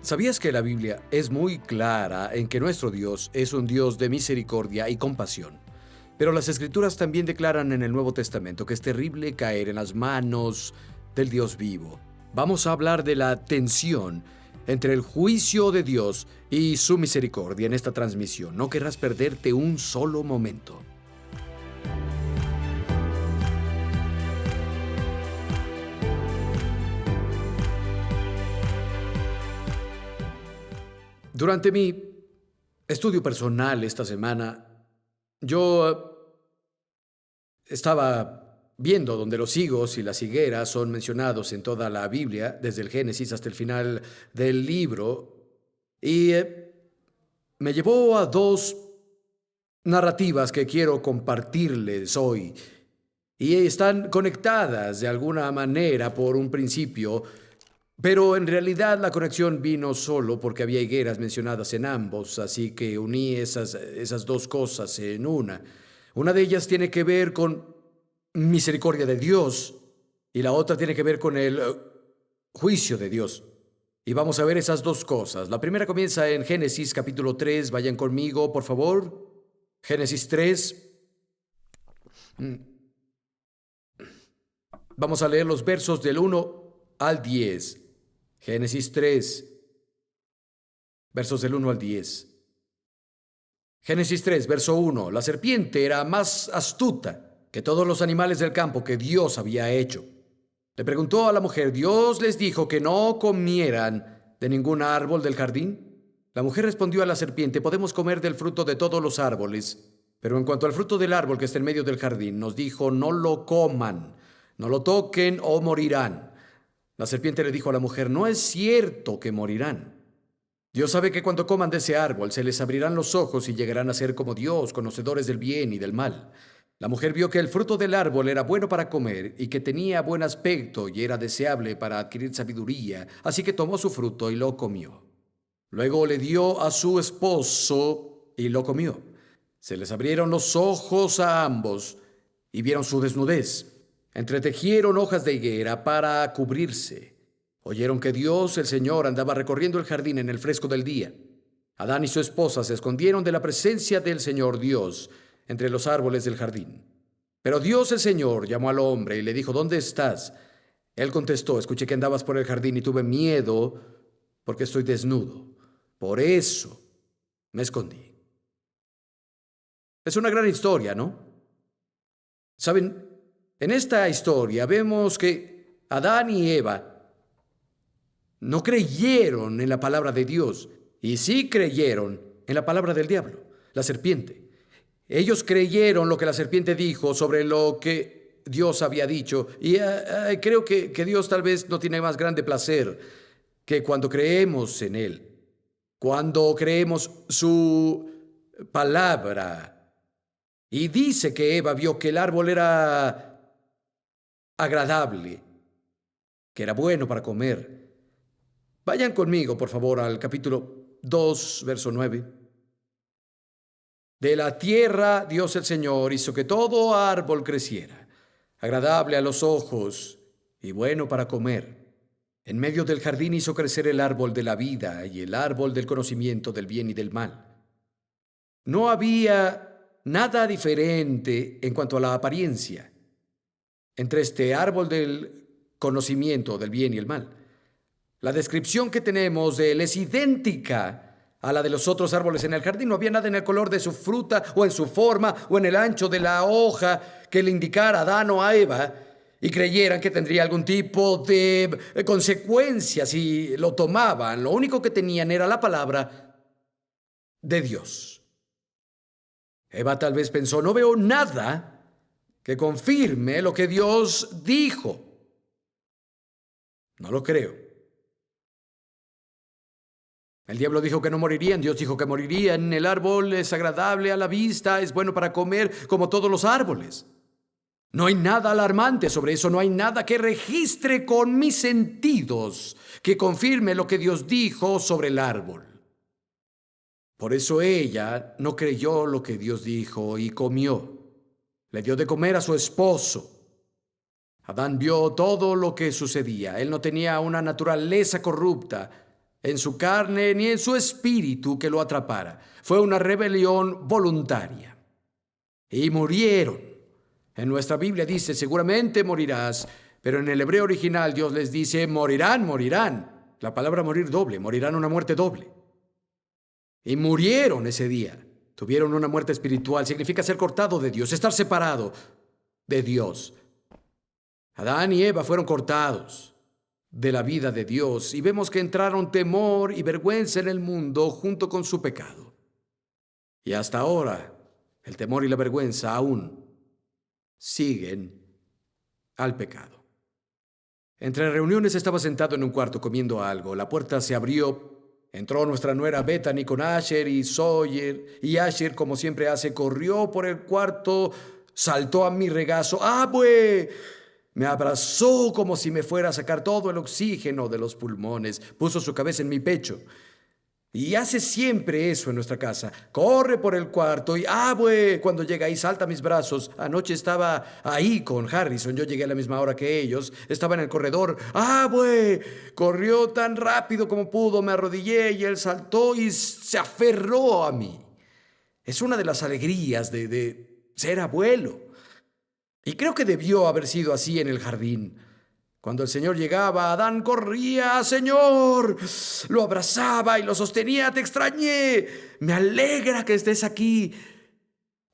¿Sabías que la Biblia es muy clara en que nuestro Dios es un Dios de misericordia y compasión? Pero las Escrituras también declaran en el Nuevo Testamento que es terrible caer en las manos del Dios vivo. Vamos a hablar de la tensión entre el juicio de Dios y su misericordia en esta transmisión. No querrás perderte un solo momento. Durante mi estudio personal esta semana, yo estaba viendo donde los higos y las higueras son mencionados en toda la Biblia, desde el Génesis hasta el final del libro, y me llevó a dos narrativas que quiero compartirles hoy, y están conectadas de alguna manera por un principio, pero en realidad la conexión vino solo porque había higueras mencionadas en ambos, así que uní esas dos cosas en una. Una de ellas tiene que ver con misericordia de Dios y la otra tiene que ver con el juicio de Dios. Y vamos a ver esas dos cosas. La primera comienza en Génesis capítulo 3. Vayan conmigo, por favor. Génesis 3. Vamos a leer los versos del 1 al 10. Génesis 3, versos del 1 al 10. Génesis 3, verso 1. La serpiente era más astuta que todos los animales del campo que Dios había hecho. Le preguntó a la mujer: ¿Dios les dijo que no comieran de ningún árbol del jardín? La mujer respondió a la serpiente: podemos comer del fruto de todos los árboles, pero en cuanto al fruto del árbol que está en medio del jardín, nos dijo: no lo coman, no lo toquen o morirán. La serpiente le dijo a la mujer: no es cierto que morirán. Dios sabe que cuando coman de ese árbol se les abrirán los ojos y llegarán a ser como Dios, conocedores del bien y del mal. La mujer vio que el fruto del árbol era bueno para comer y que tenía buen aspecto y era deseable para adquirir sabiduría, así que tomó su fruto y lo comió. Luego le dio a su esposo y lo comió. Se les abrieron los ojos a ambos y vieron su desnudez. Entretejieron hojas de higuera para cubrirse. Oyeron que Dios, el Señor, andaba recorriendo el jardín en el fresco del día. Adán y su esposa se escondieron de la presencia del Señor Dios entre los árboles del jardín. Pero Dios, el Señor, llamó al hombre y le dijo: ¿dónde estás? Él contestó: escuché que andabas por el jardín y tuve miedo porque estoy desnudo. Por eso me escondí. Es una gran historia, ¿no? ¿Saben? En esta historia vemos que Adán y Eva no creyeron en la palabra de Dios y sí creyeron en la palabra del diablo, la serpiente. Ellos creyeron lo que la serpiente dijo sobre lo que Dios había dicho y creo que Dios tal vez no tiene más grande placer que cuando creemos en Él, cuando creemos su palabra. Y dice que Eva vio que el árbol era agradable, que era bueno para comer. Vayan conmigo, por favor, al capítulo 2, verso 9. De la tierra Dios el Señor hizo que todo árbol creciera, agradable a los ojos y bueno para comer. En medio del jardín hizo crecer el árbol de la vida y el árbol del conocimiento del bien y del mal. No había nada diferente en cuanto a la apariencia entre este árbol del conocimiento del bien y el mal. La descripción que tenemos de él es idéntica a la de los otros árboles en el jardín. No había nada en el color de su fruta o en su forma o en el ancho de la hoja que le indicara a Adán o a Eva y creyeran que tendría algún tipo de consecuencia si lo tomaban. Lo único que tenían era la palabra de Dios. Eva tal vez pensó: no veo nada que confirme lo que Dios dijo. No lo creo. El diablo dijo que no morirían, Dios dijo que morirían. El árbol es agradable a la vista, es bueno para comer, como todos los árboles. No hay nada alarmante sobre eso, no hay nada que registre con mis sentidos que confirme lo que Dios dijo sobre el árbol. Por eso ella no creyó lo que Dios dijo y comió. Le dio de comer a su esposo. Adán vio todo lo que sucedía. Él no tenía una naturaleza corrupta. en su carne ni en su espíritu que lo atrapara. Fue una rebelión voluntaria. Y murieron. En nuestra Biblia dice, seguramente morirás, pero en el hebreo original Dios les dice, morirán, morirán. La palabra morir doble, morirán una muerte doble. Y murieron ese día. Tuvieron una muerte espiritual. Significa ser cortado de Dios, estar separado de Dios. Adán y Eva fueron cortados de la vida de Dios y vemos que entraron temor y vergüenza en el mundo junto con su pecado. Y hasta ahora, el temor y la vergüenza aún siguen al pecado. Entre reuniones estaba sentado en un cuarto comiendo algo. La puerta se abrió. Entró nuestra nuera Bethany con Asher y Sawyer, y Asher, como siempre hace, corrió por el cuarto, saltó a mi regazo. ¡Abue! Me abrazó como si me fuera a sacar todo el oxígeno de los pulmones. Puso su cabeza en mi pecho. Y hace siempre eso en nuestra casa. Corre por el cuarto y ¡abue! Cuando llega ahí salta a mis brazos. Anoche estaba ahí con Harrison. Yo llegué a la misma hora que ellos. Estaba en el corredor. ¡Abue! Corrió tan rápido como pudo. Me arrodillé y él saltó y se aferró a mí. Es una de las alegrías de ser abuelo. Y creo que debió haber sido así en el jardín. Cuando el Señor llegaba, Adán corría, Señor, lo abrazaba y lo sostenía, te extrañé, me alegra que estés aquí.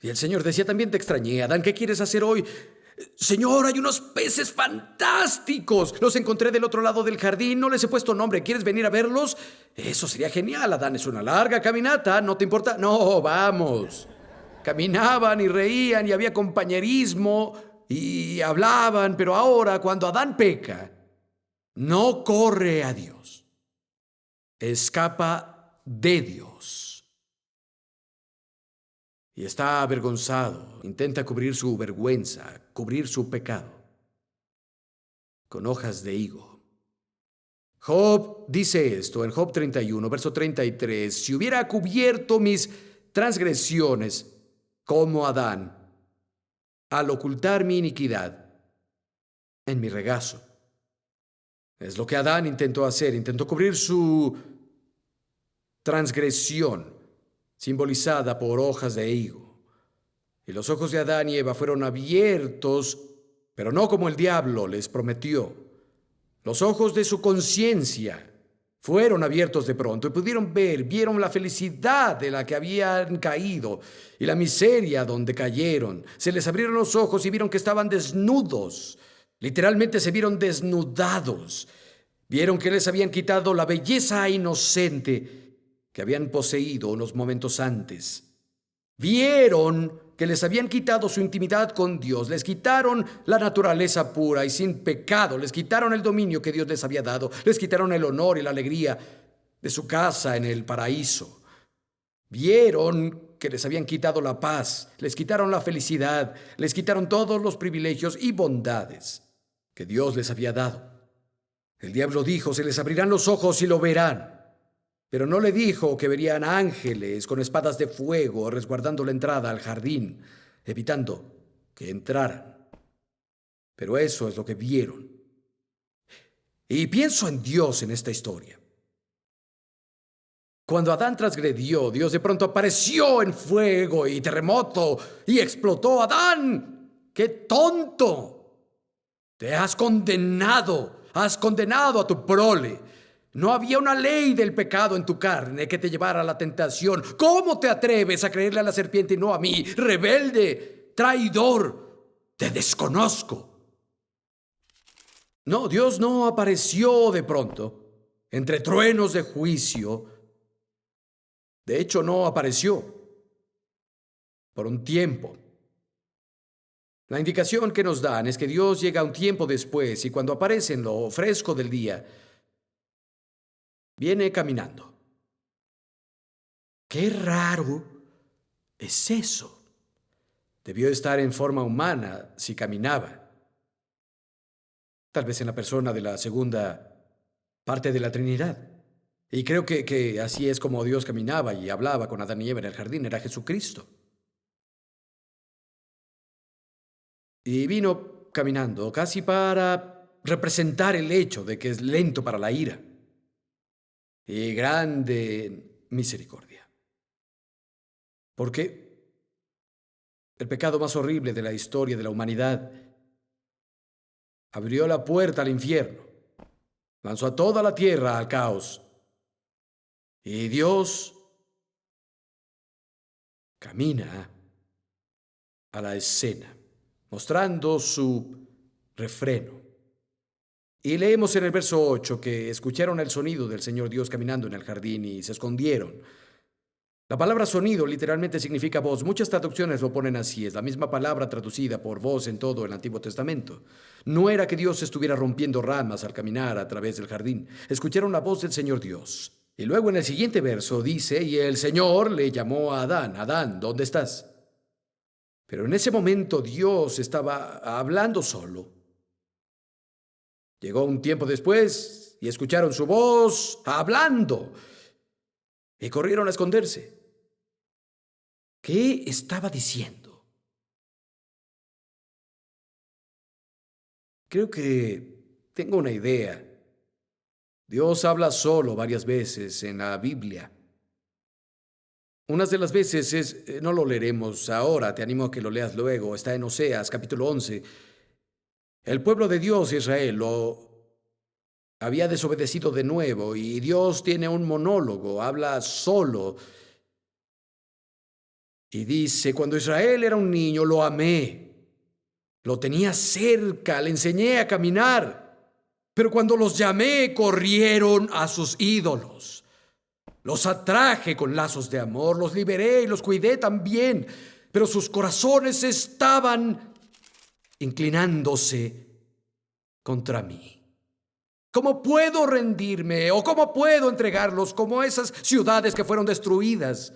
Y el Señor decía, también te extrañé, Adán, ¿qué quieres hacer hoy? Señor, hay unos peces fantásticos, los encontré del otro lado del jardín, no les he puesto nombre, ¿quieres venir a verlos? Eso sería genial, Adán, es una larga caminata, ¿no te importa? No, vamos. Caminaban y reían y había compañerismo y hablaban, pero ahora cuando Adán peca, no corre a Dios, escapa de Dios. Y está avergonzado, intenta cubrir su vergüenza, cubrir su pecado, con hojas de higo. Job dice esto en Job 31, verso 33, si hubiera cubierto mis transgresiones como Adán, al ocultar mi iniquidad en mi regazo. Es lo que Adán intentó hacer, intentó cubrir su transgresión, simbolizada por hojas de higo. Y los ojos de Adán y Eva fueron abiertos, pero no como el diablo les prometió. Los ojos de su conciencia fueron abiertos de pronto y pudieron ver, vieron la felicidad de la que habían caído y la miseria donde cayeron. Se les abrieron los ojos y vieron que estaban desnudos. Literalmente se vieron desnudados. Vieron que les habían quitado la belleza inocente que habían poseído unos momentos antes. Vieron que les habían quitado su intimidad con Dios, les quitaron la naturaleza pura y sin pecado, les quitaron el dominio que Dios les había dado, les quitaron el honor y la alegría de su casa en el paraíso. Vieron que les habían quitado la paz, les quitaron la felicidad, les quitaron todos los privilegios y bondades que Dios les había dado. El diablo dijo, se les abrirán los ojos y lo verán. Pero no le dijo que verían ángeles con espadas de fuego resguardando la entrada al jardín, evitando que entraran. Pero eso es lo que vieron. Y pienso en Dios en esta historia. Cuando Adán transgredió, Dios de pronto apareció en fuego y terremoto y explotó. ¡Adán! ¡Qué tonto! Te has condenado a tu prole. No había una ley del pecado en tu carne que te llevara a la tentación. ¿Cómo te atreves a creerle a la serpiente y no a mí? Rebelde, traidor, te desconozco. No, Dios no apareció de pronto, entre truenos de juicio. De hecho, no apareció por un tiempo. La indicación que nos dan es que Dios llega un tiempo después y cuando aparece en lo fresco del día, viene caminando. ¡Qué raro es eso! Debió estar en forma humana si caminaba. Tal vez en la persona de la segunda parte de la Trinidad. Y creo que así es como Dios caminaba y hablaba con Adán y Eva en el jardín. Era Jesucristo. Y vino caminando casi para representar el hecho de que es lento para la ira. y grande en misericordia. Porque el pecado más horrible de la historia de la humanidad abrió la puerta al infierno, lanzó a toda la tierra al caos, y Dios camina a la escena, mostrando su refreno. Y leemos en el verso 8 que escucharon el sonido del Señor Dios caminando en el jardín y se escondieron. La palabra sonido literalmente significa voz. Muchas traducciones lo ponen así. Es la misma palabra traducida por voz en todo el Antiguo Testamento. No era que Dios estuviera rompiendo ramas al caminar a través del jardín. Escucharon la voz del Señor Dios. Y luego en el siguiente verso dice, y el Señor le llamó a Adán. Adán, ¿dónde estás? Pero en ese momento Dios estaba hablando solo. Llegó un tiempo después y escucharon su voz hablando y corrieron a esconderse. ¿Qué estaba diciendo? Creo que tengo una idea. Dios habla solo varias veces en la Biblia. Unas de las veces no lo leeremos ahora, te animo a que lo leas luego, está en Oseas capítulo 11. El pueblo de Dios, Israel, lo había desobedecido de nuevo y Dios tiene un monólogo, habla solo y dice, cuando Israel era un niño lo amé, lo tenía cerca, le enseñé a caminar, pero cuando los llamé corrieron a sus ídolos. Los atraje con lazos de amor, los liberé y los cuidé también, pero sus corazones estaban inclinándose contra mí. ¿Cómo puedo rendirme o cómo puedo entregarlos como esas ciudades que fueron destruidas?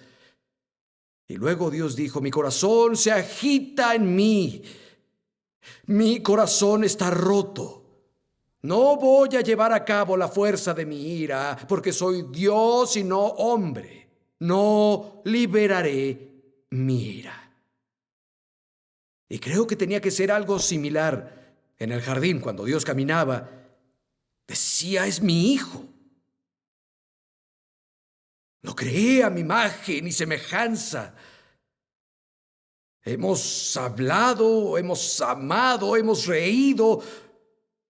Y luego Dios dijo, mi corazón se agita en mí, mi corazón está roto. No voy a llevar a cabo la fuerza de mi ira, porque soy Dios y no hombre. No liberaré mi ira. Y creo que tenía que ser algo similar en el jardín cuando Dios caminaba. Decía, es mi hijo. Lo creé a mi imagen y semejanza. Hemos hablado, hemos amado, hemos reído.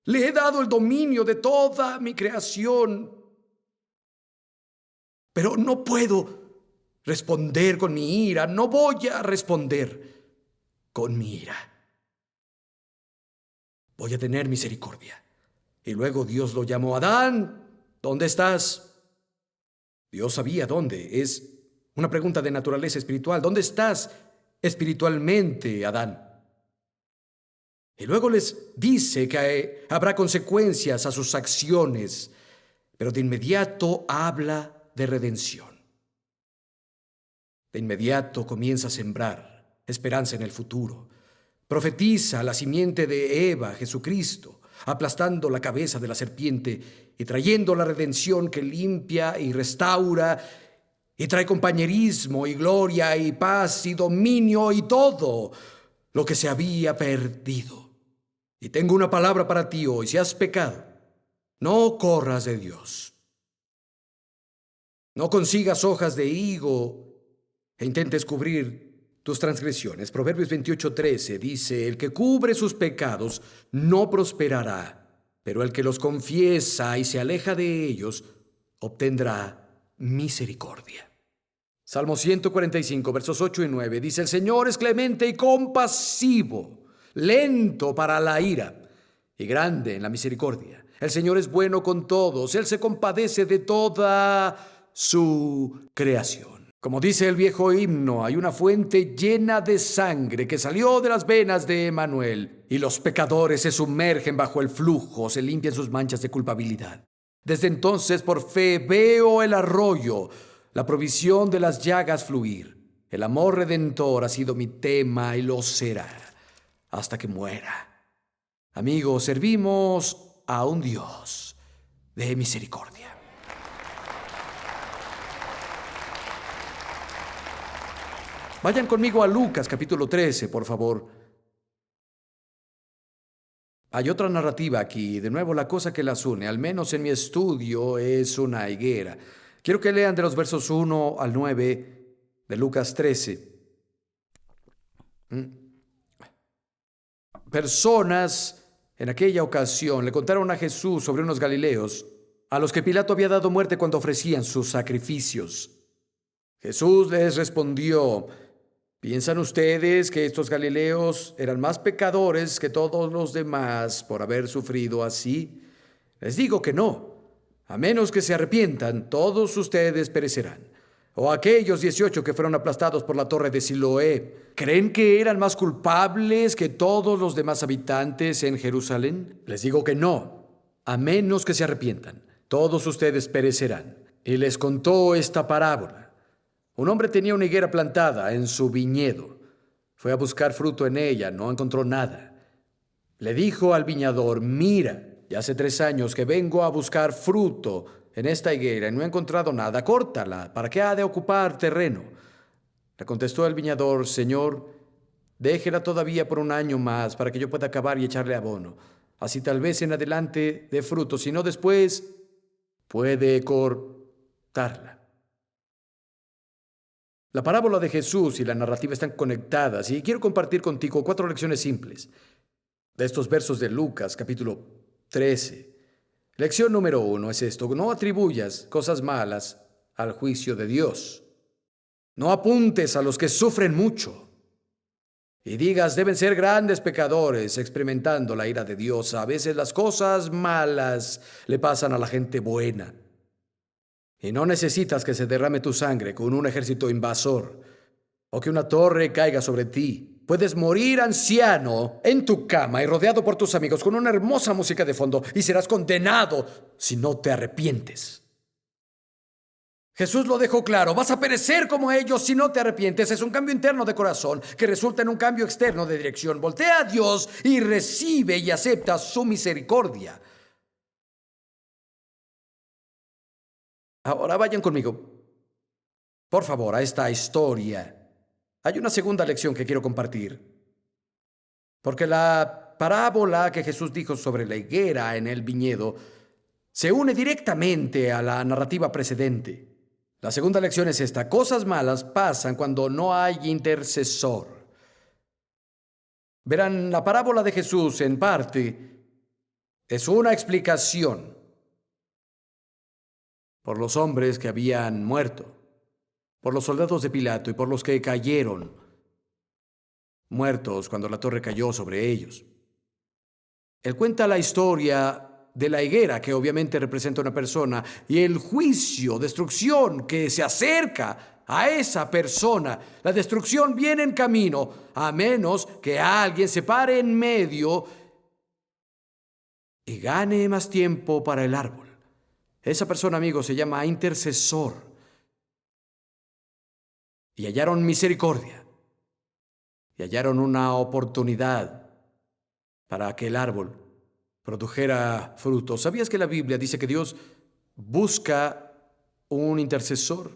Le he dado el dominio de toda mi creación. Pero no puedo responder con mi ira. No voy a responder con mi ira. Voy a tener misericordia. Y luego Dios lo llamó, Adán, ¿dónde estás? Dios sabía dónde. Es una pregunta de naturaleza espiritual. ¿Dónde estás espiritualmente, Adán? Y luego les dice que habrá consecuencias a sus acciones, pero de inmediato habla de redención. De inmediato comienza a sembrar esperanza en el futuro. Profetiza la simiente de Eva, Jesucristo, aplastando la cabeza de la serpiente y trayendo la redención que limpia y restaura y trae compañerismo y gloria y paz y dominio y todo lo que se había perdido. Y tengo una palabra para ti hoy. Si has pecado, no corras de Dios. No consigas hojas de higo e intentes cubrir tus transgresiones. Proverbios 28:13 dice, el que cubre sus pecados no prosperará, pero el que los confiesa y se aleja de ellos obtendrá misericordia. Salmo 145, versos 8 y 9 dice, el Señor es clemente y compasivo, lento para la ira y grande en la misericordia. El Señor es bueno con todos, Él se compadece de toda su creación. Como dice el viejo himno, hay una fuente llena de sangre que salió de las venas de Emanuel, y los pecadores se sumergen bajo el flujo, se limpian sus manchas de culpabilidad. Desde entonces, por fe, veo el arroyo, la provisión de las llagas fluir. El amor redentor ha sido mi tema y lo será hasta que muera. Amigos, servimos a un Dios de misericordia. Vayan conmigo a Lucas capítulo 13, por favor. Hay otra narrativa aquí. De nuevo, la cosa que las une, al menos en mi estudio, es una higuera. Quiero que lean de los versos 1 al 9 de Lucas 13. Personas en aquella ocasión le contaron a Jesús sobre unos galileos a los que Pilato había dado muerte cuando ofrecían sus sacrificios. Jesús les respondió: ¿piensan ustedes que estos galileos eran más pecadores que todos los demás por haber sufrido así? Les digo que no. A menos que se arrepientan, todos ustedes perecerán. O aquellos 18 que fueron aplastados por la torre de Siloé, ¿creen que eran más culpables que todos los demás habitantes en Jerusalén? Les digo que no. A menos que se arrepientan, todos ustedes perecerán. Y les contó esta parábola. Un hombre tenía una higuera plantada en su viñedo. Fue a buscar fruto en ella, no encontró nada. Le dijo al viñador: mira, ya hace 3 años que vengo a buscar fruto en esta higuera y no he encontrado nada. Córtala, ¿para qué ha de ocupar terreno? Le contestó el viñador: Señor, déjela todavía por 1 año más para que yo pueda acabar y echarle abono. Así tal vez en adelante dé fruto, si no después puede cortarla. La parábola de Jesús y la narrativa están conectadas y quiero compartir contigo 4 lecciones simples de estos versos de Lucas, capítulo 13. Lección número 1 es esto: no atribuyas cosas malas al juicio de Dios. No apuntes a los que sufren mucho y digas deben ser grandes pecadores experimentando la ira de Dios. A veces las cosas malas le pasan a la gente buena. Y no necesitas que se derrame tu sangre con un ejército invasor o que una torre caiga sobre ti. Puedes morir anciano en tu cama y rodeado por tus amigos con una hermosa música de fondo y serás condenado si no te arrepientes. Jesús lo dejó claro: vas a perecer como ellos si no te arrepientes. Es un cambio interno de corazón que resulta en un cambio externo de dirección. Voltea a Dios y recibe y acepta su misericordia. Ahora vayan conmigo, por favor, a esta historia. Hay una segunda lección que quiero compartir, porque la parábola que Jesús dijo sobre la higuera en el viñedo se une directamente a la narrativa precedente. La segunda lección es esta: cosas malas pasan cuando no hay intercesor. Verán, la parábola de Jesús en parte es una explicación por los hombres que habían muerto, por los soldados de Pilato y por los que cayeron muertos cuando la torre cayó sobre ellos. Él cuenta la historia de la higuera, que obviamente representa una persona, y el juicio, destrucción que se acerca a esa persona. La destrucción viene en camino, a menos que alguien se pare en medio y gane más tiempo para el árbol. Esa persona, amigos, se llama intercesor. Y hallaron misericordia. Y hallaron una oportunidad para que el árbol produjera fruto. ¿Sabías que la Biblia dice que Dios busca un intercesor?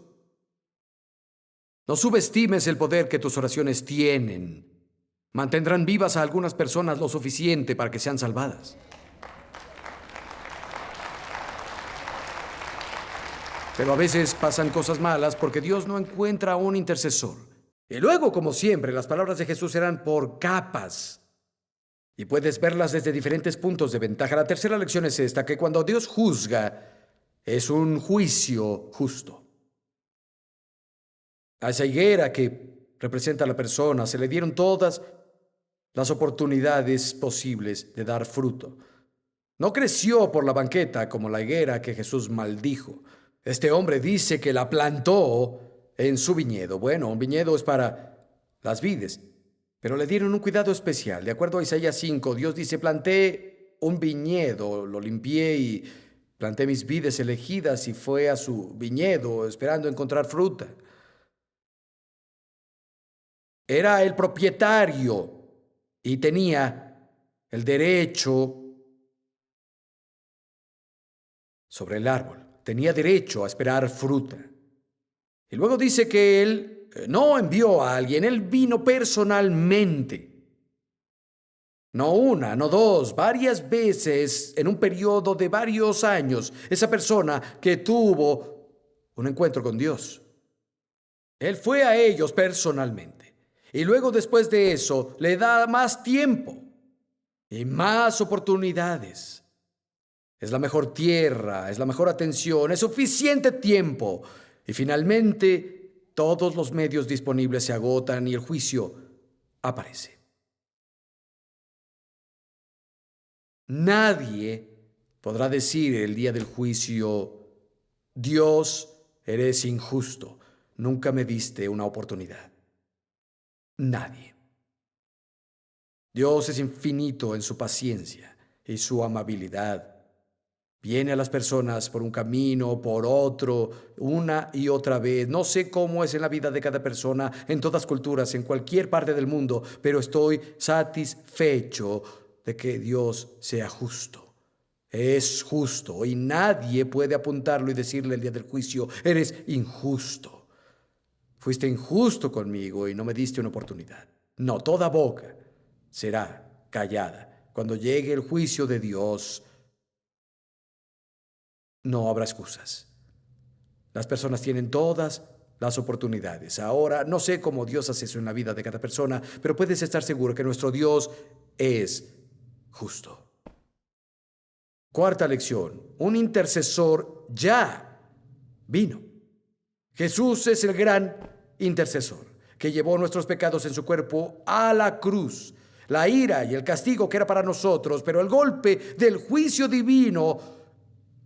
No subestimes el poder que tus oraciones tienen. Mantendrán vivas a algunas personas lo suficiente para que sean salvadas. Pero a veces pasan cosas malas porque Dios no encuentra un intercesor. Y luego, como siempre, las palabras de Jesús eran por capas. Y puedes verlas desde diferentes puntos de ventaja. La tercera lección es esta: que cuando Dios juzga, es un juicio justo. A esa higuera que representa a la persona se le dieron todas las oportunidades posibles de dar fruto. No creció por la banqueta como la higuera que Jesús maldijo. Este hombre dice que la plantó en su viñedo. Bueno, un viñedo es para las vides, pero le dieron un cuidado especial. De acuerdo a Isaías 5, Dios dice: planté un viñedo, lo limpié y planté mis vides elegidas, y fue a su viñedo esperando encontrar fruta. Era el propietario y tenía el derecho sobre el árbol. Tenía derecho a esperar fruta. Y luego dice que él no envió a alguien, él vino personalmente. No una, no dos, varias veces en un periodo de varios años, esa persona que tuvo un encuentro con Dios. Él fue a ellos personalmente. Y luego después de eso le da más tiempo y más oportunidades. Es la mejor tierra, es la mejor atención, es suficiente tiempo. Y finalmente todos los medios disponibles se agotan y el juicio aparece. Nadie podrá decir el día del juicio: Dios, eres injusto, nunca me diste una oportunidad. Nadie. Dios es infinito en su paciencia y su amabilidad. Viene a las personas por un camino, por otro, una y otra vez. No sé cómo es en la vida de cada persona, en todas culturas, en cualquier parte del mundo, pero estoy satisfecho de que Dios sea justo. Es justo y nadie puede apuntarlo y decirle el día del juicio: eres injusto. Fuiste injusto conmigo y no me diste una oportunidad. No, toda boca será callada. Cuando llegue el juicio de Dios, no habrá excusas. Las personas tienen todas las oportunidades. Ahora, no sé cómo Dios hace eso en la vida de cada persona, pero puedes estar seguro que nuestro Dios es justo. Cuarta lección: un intercesor ya vino. Jesús es el gran intercesor que llevó nuestros pecados en su cuerpo a la cruz. La ira y el castigo que era para nosotros, pero el golpe del juicio divino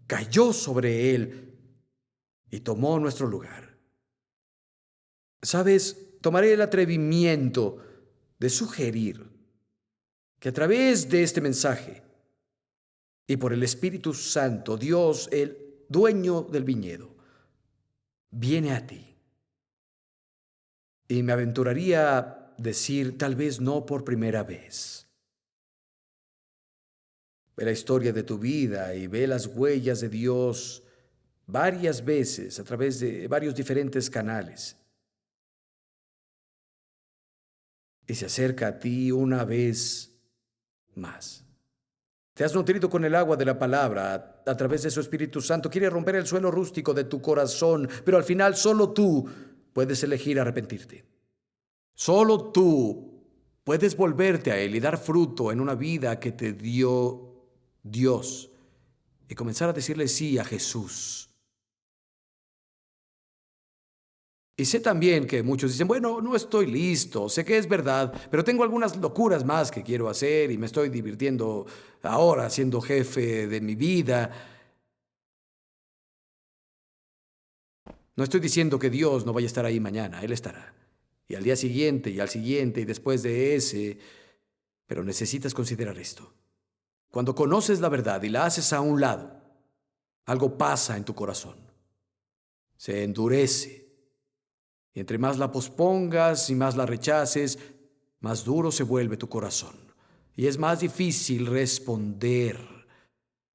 cayó sobre él y tomó nuestro lugar. ¿Sabes? Tomaré el atrevimiento de sugerir que a través de este mensaje y por el Espíritu Santo, Dios, el dueño del viñedo, viene a ti. Y me aventuraría a decir, tal vez no por primera vez. Ve la historia de tu vida y ve las huellas de Dios varias veces a través de varios diferentes canales. Y se acerca a ti una vez más. Te has nutrido con el agua de la palabra a través de su Espíritu Santo. Quiere romper el suelo rústico de tu corazón, pero al final solo tú puedes elegir arrepentirte. Solo tú puedes volverte a Él y dar fruto en una vida que te dio Dios y comenzar a decirle sí a Jesús. Y sé también que muchos dicen, bueno, no estoy listo, sé que es verdad, pero tengo algunas locuras más que quiero hacer y me estoy divirtiendo ahora siendo jefe de mi vida. No estoy diciendo que Dios no vaya a estar ahí mañana, Él estará. Y al día siguiente, y al siguiente, y después de ese. Pero necesitas considerar esto. Cuando conoces la verdad y la haces a un lado, algo pasa en tu corazón. Se endurece. Y entre más la pospongas y más la rechaces, más duro se vuelve tu corazón. Y es más difícil responder.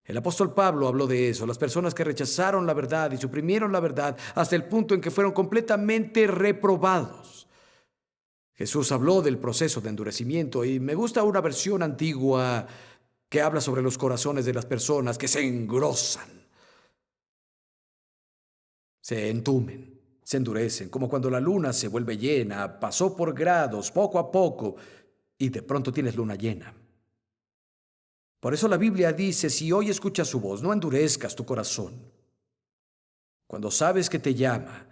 El apóstol Pablo habló de eso, las personas que rechazaron la verdad y suprimieron la verdad hasta el punto en que fueron completamente reprobados. Jesús habló del proceso de endurecimiento y me gusta una versión antigua que habla sobre los corazones de las personas que se engrosan, se entumen, se endurecen, como cuando la luna se vuelve llena, pasó por grados, poco a poco, y de pronto tienes luna llena. Por eso la Biblia dice, si hoy escuchas su voz, no endurezcas tu corazón. Cuando sabes que te llama,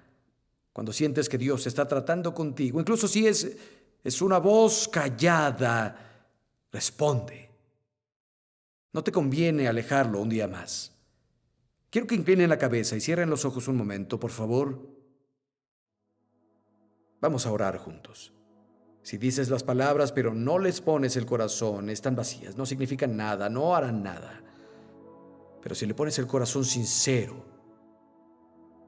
cuando sientes que Dios está tratando contigo, incluso si es una voz callada, responde. No te conviene alejarlo un día más. Quiero que inclinen la cabeza y cierren los ojos un momento, por favor. Vamos a orar juntos. Si dices las palabras pero no les pones el corazón, están vacías, no significan nada, no harán nada. Pero si le pones el corazón sincero,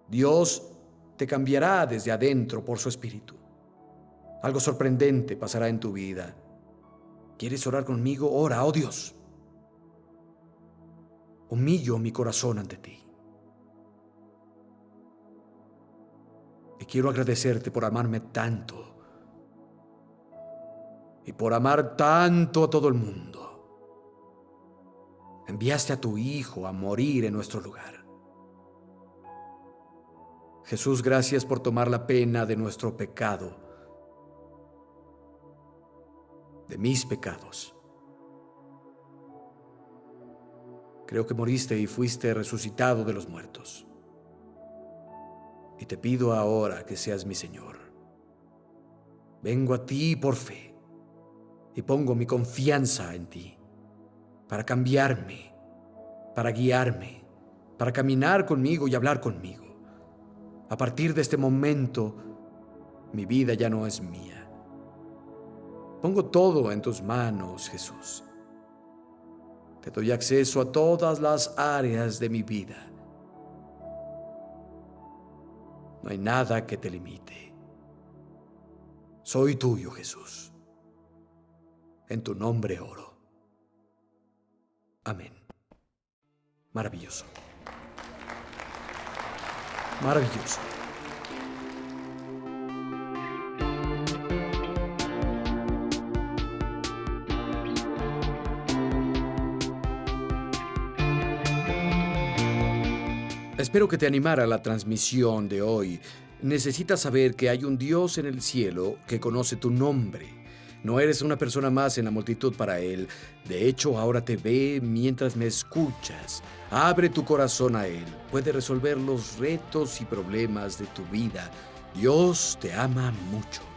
Dios te cambiará desde adentro por su Espíritu. Algo sorprendente pasará en tu vida. ¿Quieres orar conmigo? Ora, oh Dios. Humillo mi corazón ante ti. Y quiero agradecerte por amarme tanto. y por amar tanto a todo el mundo, enviaste a tu Hijo a morir en nuestro lugar. Jesús, gracias por tomar la pena de nuestro pecado, de mis pecados. Creo que moriste y fuiste resucitado de los muertos. Y te pido ahora que seas mi Señor. Vengo a ti por fe y pongo mi confianza en ti para cambiarme, para guiarme, para caminar conmigo y hablar conmigo. A partir de este momento, mi vida ya no es mía. Pongo todo en tus manos, Jesús. Te doy acceso a todas las áreas de mi vida. No hay nada que te limite. Soy tuyo, Jesús. En tu nombre oro. Amén. Maravilloso. Maravilloso. Espero que te animara la transmisión de hoy. Necesitas saber que hay un Dios en el cielo que conoce tu nombre. No eres una persona más en la multitud para Él. De hecho, ahora te ve mientras me escuchas. Abre tu corazón a Él. Puede resolver los retos y problemas de tu vida. Dios te ama mucho.